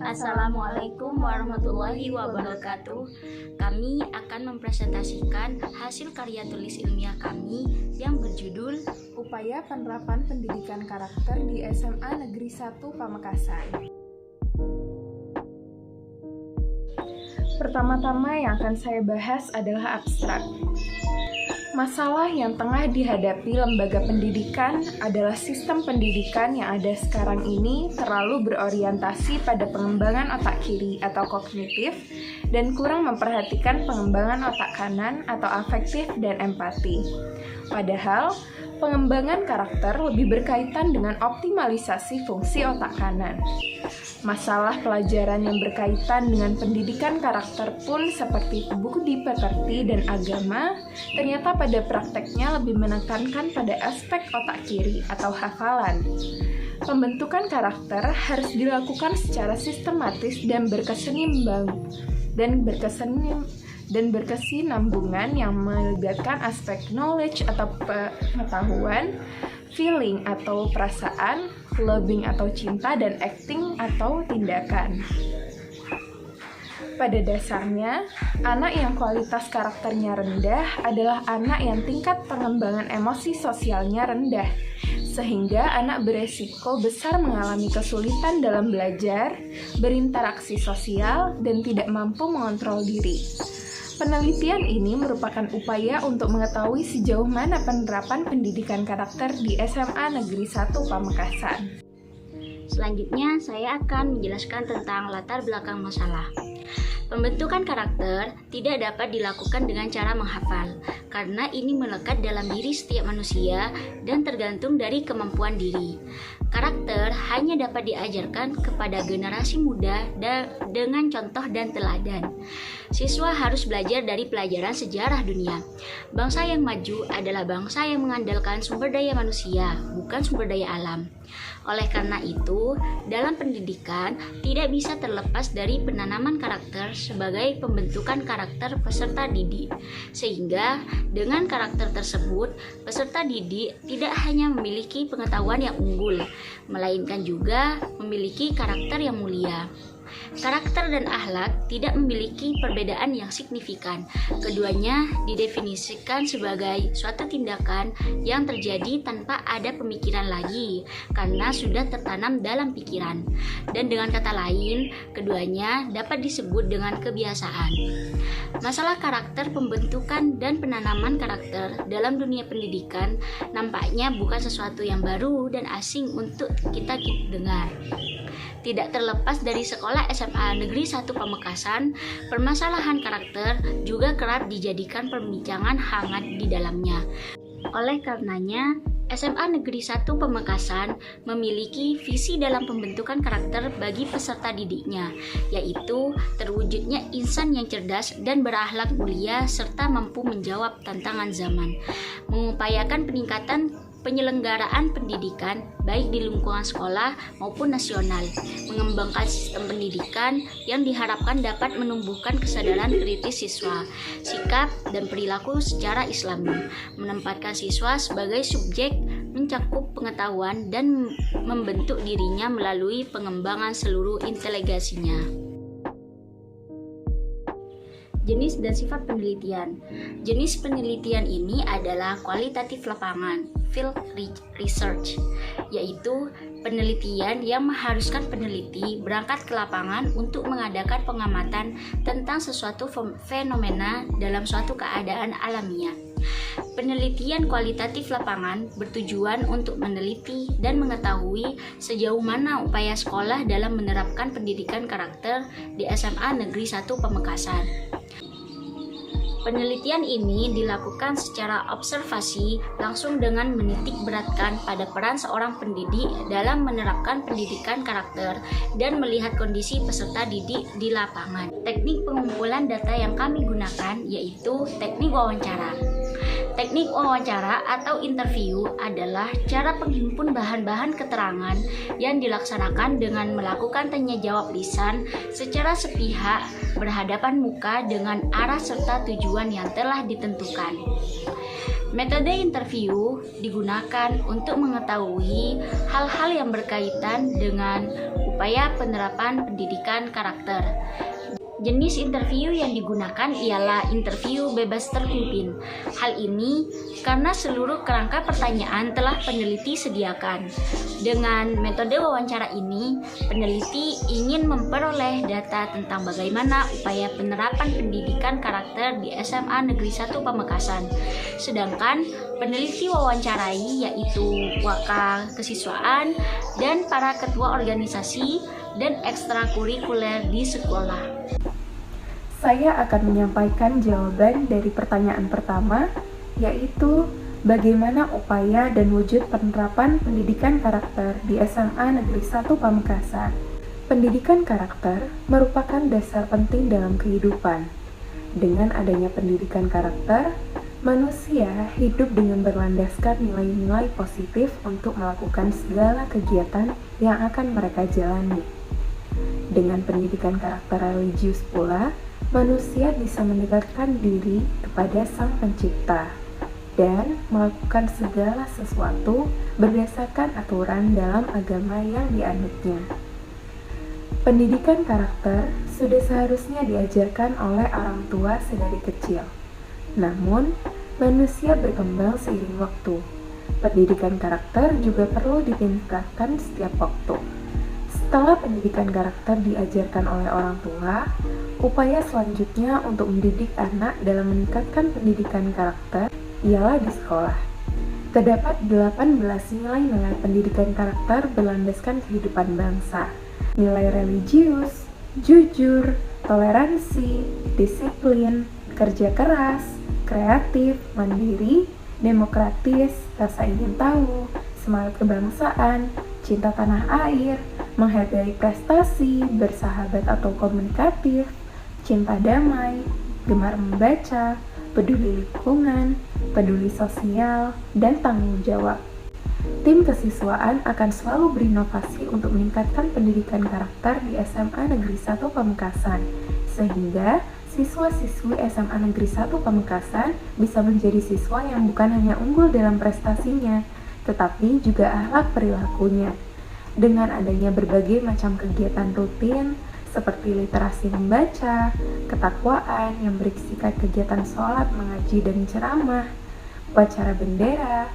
Assalamualaikum warahmatullahi wabarakatuh. Kami akan mempresentasikan hasil karya tulis ilmiah kami yang berjudul Upaya Penerapan Pendidikan Karakter di SMA Negeri 1 Pamekasan. Pertama-tama yang akan saya bahas adalah abstrak. Masalah yang tengah dihadapi lembaga pendidikan adalah sistem pendidikan yang ada sekarang ini terlalu berorientasi pada pengembangan otak kiri atau kognitif dan kurang memperhatikan pengembangan otak kanan atau afektif dan empati. Padahal, pengembangan karakter lebih berkaitan dengan optimalisasi fungsi otak kanan. Masalah pelajaran yang berkaitan dengan pendidikan karakter pun seperti budi pekerti dan agama, ternyata pada prakteknya lebih menekankan pada aspek otak kiri atau hafalan. Pembentukan karakter harus dilakukan secara sistematis dan berkesinambungan yang melibatkan aspek knowledge atau pengetahuan, feeling atau perasaan, loving atau cinta, dan acting atau tindakan. Pada dasarnya, anak yang kualitas karakternya rendah adalah anak yang tingkat pengembangan emosi sosialnya rendah, sehingga anak beresiko besar mengalami kesulitan dalam belajar, berinteraksi sosial, dan tidak mampu mengontrol diri. Penelitian ini merupakan upaya untuk mengetahui sejauh mana penerapan pendidikan karakter di SMA Negeri 1 Pamekasan. Selanjutnya, saya akan menjelaskan tentang latar belakang masalah. Pembentukan karakter tidak dapat dilakukan dengan cara menghafal, karena ini melekat dalam diri setiap manusia dan tergantung dari kemampuan diri. Karakter hanya dapat diajarkan kepada generasi muda dengan contoh dan teladan. Siswa harus belajar dari pelajaran sejarah dunia. Bangsa yang maju adalah bangsa yang mengandalkan sumber daya manusia, bukan sumber daya alam. Oleh karena itu, dalam pendidikan tidak bisa terlepas dari penanaman karakter sebagai pembentukan karakter peserta didik. Sehingga dengan karakter tersebut, peserta didik tidak hanya memiliki pengetahuan yang unggul, melainkan juga memiliki karakter yang mulia. Karakter dan akhlak tidak memiliki perbedaan yang signifikan. Keduanya didefinisikan sebagai suatu tindakan yang terjadi tanpa ada pemikiran lagi, karena sudah tertanam dalam pikiran. Dan dengan kata lain, keduanya dapat disebut dengan kebiasaan. Masalah karakter, pembentukan, dan penanaman karakter dalam dunia pendidikan nampaknya bukan sesuatu yang baru dan asing untuk kita dengar. Tidak terlepas dari sekolah SMA Negeri 1 Pamekasan, permasalahan karakter juga kerap dijadikan perbincangan hangat di dalamnya. Oleh karenanya, SMA Negeri 1 Pamekasan memiliki visi dalam pembentukan karakter bagi peserta didiknya, yaitu terwujudnya insan yang cerdas dan berakhlak mulia serta mampu menjawab tantangan zaman, mengupayakan peningkatan penyelenggaraan pendidikan baik di lingkungan sekolah maupun nasional, mengembangkan sistem pendidikan yang diharapkan dapat menumbuhkan kesadaran kritis siswa, sikap dan perilaku secara Islami, menempatkan siswa sebagai subjek mencakup pengetahuan dan membentuk dirinya melalui pengembangan seluruh inteligensinya. Jenis dan sifat penelitian. Jenis penelitian ini adalah kualitatif lapangan, field research, yaitu penelitian yang mengharuskan peneliti berangkat ke lapangan untuk mengadakan pengamatan tentang sesuatu fenomena dalam suatu keadaan alamiah. Penelitian kualitatif lapangan bertujuan untuk meneliti dan mengetahui sejauh mana upaya sekolah dalam menerapkan pendidikan karakter di SMA Negeri 1 Pamekasan. Penelitian ini dilakukan secara observasi langsung dengan menitik beratkan pada peran seorang pendidik dalam menerapkan pendidikan karakter dan melihat kondisi peserta didik di lapangan. Teknik pengumpulan data yang kami gunakan yaitu teknik wawancara. Teknik wawancara atau interview adalah cara penghimpun bahan-bahan keterangan yang dilaksanakan dengan melakukan tanya jawab lisan secara sepihak berhadapan muka dengan arah serta tujuan yang telah ditentukan. Metode interview digunakan untuk mengetahui hal-hal yang berkaitan dengan upaya penerapan pendidikan karakter. Jenis interview yang digunakan ialah interview bebas terpimpin. Hal ini karena seluruh kerangka pertanyaan telah peneliti sediakan. Dengan metode wawancara ini, peneliti ingin memperoleh data tentang bagaimana upaya penerapan pendidikan karakter di SMA Negeri 1 Pamekasan. Sedangkan peneliti wawancarai yaitu wakil kesiswaan dan para ketua organisasi dan ekstrakurikuler di sekolah. Saya akan menyampaikan jawaban dari pertanyaan pertama, yaitu bagaimana upaya dan wujud penerapan pendidikan karakter di SMA Negeri 1 Pamekasan. Pendidikan karakter merupakan dasar penting dalam kehidupan. Dengan adanya pendidikan karakter, manusia hidup dengan berlandaskan nilai-nilai positif untuk melakukan segala kegiatan yang akan mereka jalani. Dengan pendidikan karakter religius pula, manusia bisa mendekatkan diri kepada Sang Pencipta dan melakukan segala sesuatu berdasarkan aturan dalam agama yang dianutnya. Pendidikan karakter sudah seharusnya diajarkan oleh orang tua sedari kecil. Namun, manusia berkembang seiring waktu. Pendidikan karakter juga perlu ditingkatkan setiap waktu. Setelah pendidikan karakter diajarkan oleh orang tua, upaya selanjutnya untuk mendidik anak dalam meningkatkan pendidikan karakter ialah di sekolah. Terdapat 18 nilai-nilai pendidikan karakter berlandaskan kehidupan bangsa. Nilai religius, jujur, toleransi, disiplin, kerja keras, kreatif, mandiri, demokratis, rasa ingin tahu, semangat kebangsaan, cinta tanah air, menghargai prestasi, bersahabat atau komunikatif, cinta damai, gemar membaca, peduli lingkungan, peduli sosial, dan tanggung jawab. Tim kesiswaan akan selalu berinovasi untuk meningkatkan pendidikan karakter di SMA Negeri 1 Pamekasan, sehingga siswa-siswi SMA Negeri 1 Pamekasan bisa menjadi siswa yang bukan hanya unggul dalam prestasinya, tetapi juga akhlak perilakunya. Dengan adanya berbagai macam kegiatan rutin seperti literasi membaca, ketakwaan yang berisikan kegiatan sholat, mengaji, dan ceramah, upacara bendera,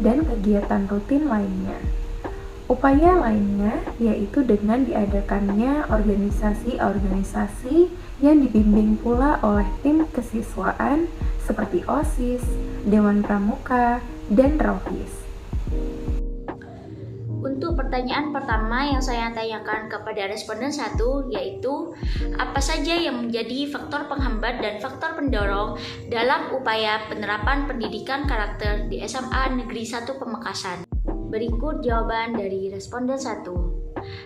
dan kegiatan rutin lainnya. Upaya lainnya yaitu dengan diadakannya organisasi-organisasi yang dibimbing pula oleh tim kesiswaan seperti OSIS, Dewan Pramuka, dan Rohis. Untuk pertanyaan pertama yang saya tanyakan kepada responden 1 yaitu apa saja yang menjadi faktor penghambat dan faktor pendorong dalam upaya penerapan pendidikan karakter di SMA Negeri 1 Pamekasan. Berikut jawaban dari responden 1.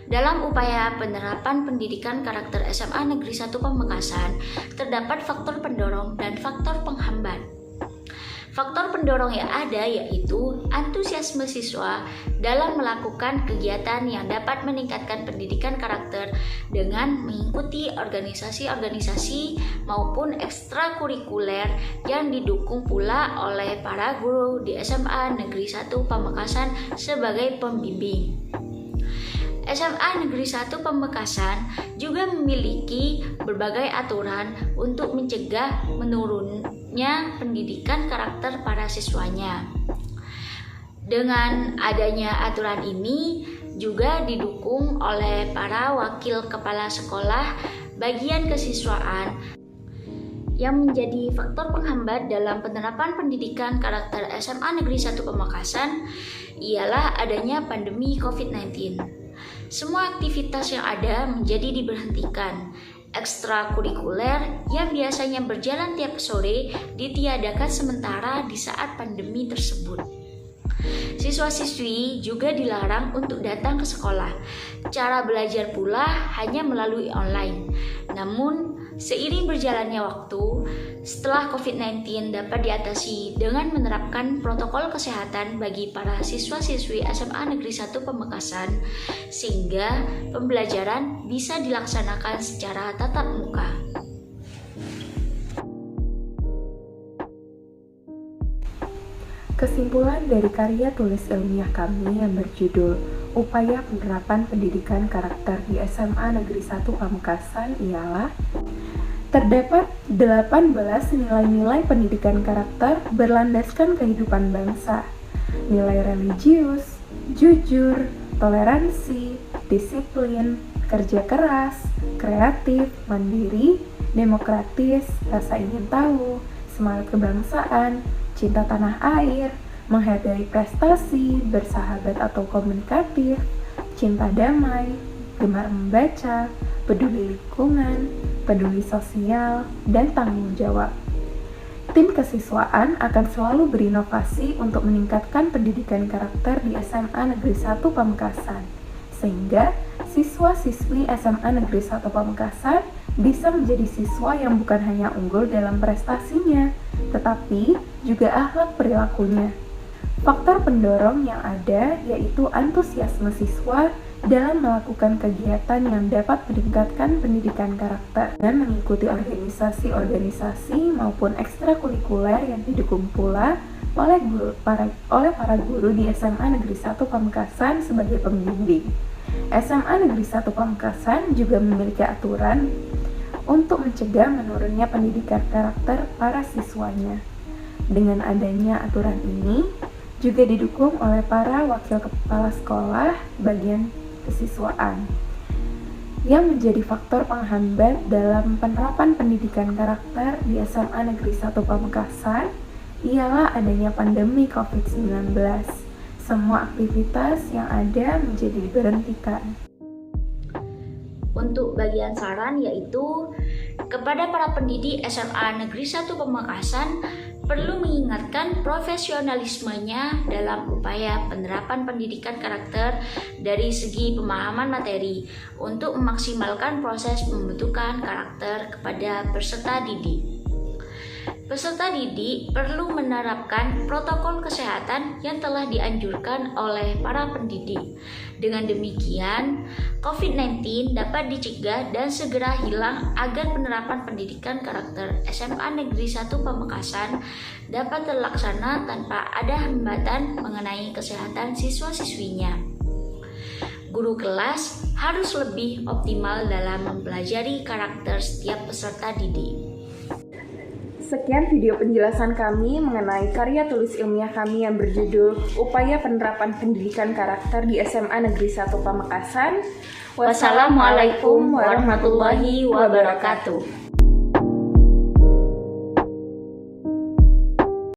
Dalam upaya penerapan pendidikan karakter SMA Negeri 1 Pamekasan, terdapat faktor pendorong dan faktor penghambat. Faktor pendorong yang ada yaitu antusiasme siswa dalam melakukan kegiatan yang dapat meningkatkan pendidikan karakter dengan mengikuti organisasi-organisasi maupun ekstrakurikuler yang didukung pula oleh para guru di SMA Negeri 1 Pamekasan sebagai pembimbing. SMA Negeri 1 Pamekasan juga memiliki berbagai aturan untuk mencegah menurunnya pendidikan karakter para siswanya. Dengan adanya aturan ini juga didukung oleh para wakil kepala sekolah bagian kesiswaan yang menjadi faktor penghambat dalam penerapan pendidikan karakter SMA Negeri 1 Pamekasan ialah adanya pandemi COVID-19. Semua aktivitas yang ada menjadi diberhentikan. Ekstrakurikuler yang biasanya berjalan tiap sore ditiadakan sementara di saat pandemi tersebut. Siswa-siswi juga dilarang untuk datang ke sekolah. Cara belajar pula hanya melalui online. Namun, seiring berjalannya waktu, setelah COVID-19 dapat diatasi dengan menerapkan protokol kesehatan bagi para siswa-siswi SMA Negeri 1 Pamekasan, sehingga pembelajaran bisa dilaksanakan secara tatap muka. Kesimpulan dari karya tulis ilmiah kami yang berjudul Upaya Penerapan Pendidikan Karakter di SMA Negeri 1 Pamekasan ialah terdapat 18 nilai-nilai pendidikan karakter berlandaskan kehidupan bangsa. Nilai religius, jujur, toleransi, disiplin, kerja keras, kreatif, mandiri, demokratis, rasa ingin tahu, semangat kebangsaan, cinta tanah air, menghargai prestasi, bersahabat atau komunikatif, cinta damai, gemar membaca, peduli lingkungan, peduli sosial, dan tanggung jawab. Tim kesiswaan akan selalu berinovasi untuk meningkatkan pendidikan karakter di SMA Negeri 1 Pamekasan, sehingga siswa-siswi SMA Negeri 1 Pamekasan bisa menjadi siswa yang bukan hanya unggul dalam prestasinya, tetapi juga akhlak perilakunya. Faktor pendorong yang ada yaitu antusiasme siswa dalam melakukan kegiatan yang dapat meningkatkan pendidikan karakter dan mengikuti organisasi-organisasi maupun ekstrakurikuler yang didukung pula oleh para guru di SMA Negeri 1 Pamekasan sebagai pembimbing. SMA Negeri 1 Pamekasan juga memiliki aturan untuk mencegah menurunnya pendidikan karakter para siswanya. Dengan adanya aturan ini, juga didukung oleh para wakil kepala sekolah bagian kesiswaan yang menjadi faktor penghambat dalam penerapan pendidikan karakter di SMA Negeri 1 Pamekasan ialah adanya pandemi COVID-19. Semua aktivitas yang ada menjadi diberhentikan. Untuk bagian saran yaitu kepada para pendidik SMA Negeri 1 Pamekasan perlu mengingatkan profesionalismenya dalam upaya penerapan pendidikan karakter dari segi pemahaman materi untuk memaksimalkan proses pembentukan karakter kepada peserta didik. Peserta didik perlu menerapkan protokol kesehatan yang telah dianjurkan oleh para pendidik. Dengan demikian, COVID-19 dapat dicegah dan segera hilang agar penerapan pendidikan karakter SMA Negeri 1 Pamekasan dapat terlaksana tanpa ada hambatan mengenai kesehatan siswa-siswinya. Guru kelas harus lebih optimal dalam mempelajari karakter setiap peserta didik. Sekian video penjelasan kami mengenai karya tulis ilmiah kami yang berjudul Upaya Penerapan Pendidikan Karakter di SMA Negeri 1 Pamekasan. Wassalamualaikum warahmatullahi wabarakatuh.